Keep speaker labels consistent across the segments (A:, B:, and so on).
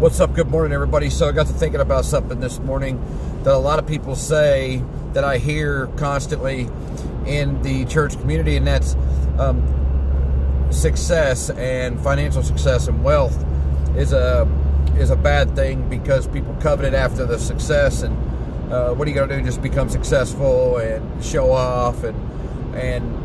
A: What's up? Good morning, everybody. So I got to thinking about something this morning that a lot of people say that I hear constantly in the church community, and that's success and financial success and wealth is a bad thing because people covet it after the success, and what are you going to do? Just become successful and show off and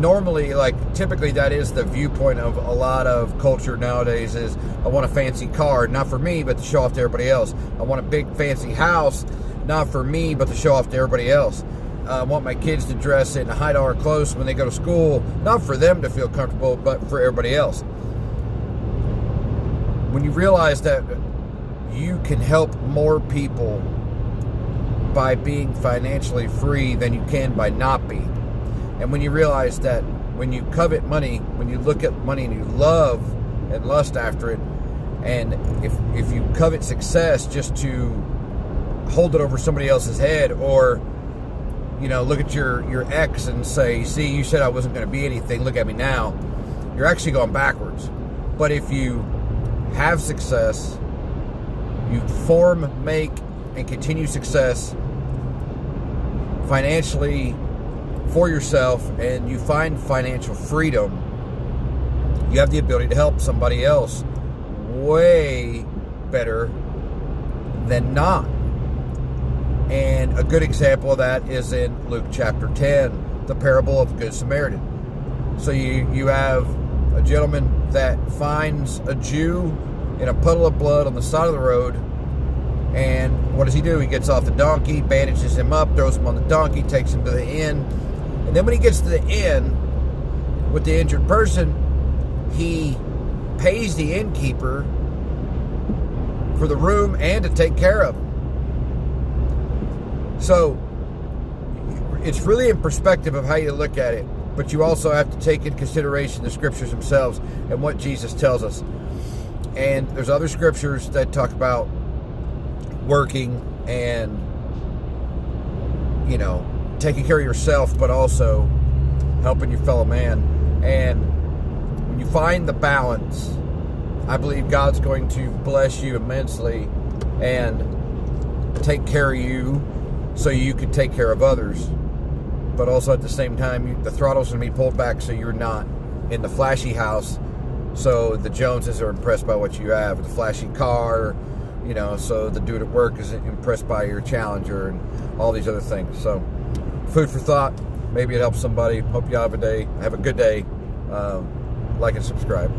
A: normally, typically that is the viewpoint of a lot of culture nowadays is, I want a fancy car, not for me, but to show off to everybody else. I want a big fancy house, not for me, but to show off to everybody else. I want my kids to dress in high-dollar clothes when they go to school, not for them to feel comfortable, but for everybody else. When you realize that you can help more people by being financially free than you can by not being, and when you realize that when you covet money, when you look at money and you love and lust after it, and if you covet success just to hold it over somebody else's head, or look at your ex and say, see, you said I wasn't going to be anything, look at me now, you're actually going backwards. But if you have success, you form, make, and continue success financially for yourself, and you find financial freedom, you have the ability to help somebody else way better than not. And a good example of that is in Luke chapter 10, the parable of the Good Samaritan. So you have a gentleman that finds a Jew in a puddle of blood on the side of the road, and what does he do? He gets off the donkey, bandages him up, throws him on the donkey, takes him to the inn. And then when he gets to the inn with the injured person, he pays the innkeeper for the room and to take care of him. So it's really in perspective of how you look at it, but you also have to take in consideration the scriptures themselves and what Jesus tells us. And there's other scriptures that talk about working and taking care of yourself, but also helping your fellow man. And when you find the balance, I believe God's going to bless you immensely and take care of you so you can take care of others. But also at the same time, the throttle's going to be pulled back so you're not in the flashy house, so the Joneses are impressed by what you have, the flashy car, so the dude at work is impressed by your Challenger and all these other things. So food for thought. Maybe it helps somebody. Hope you have a good day. Like and subscribe.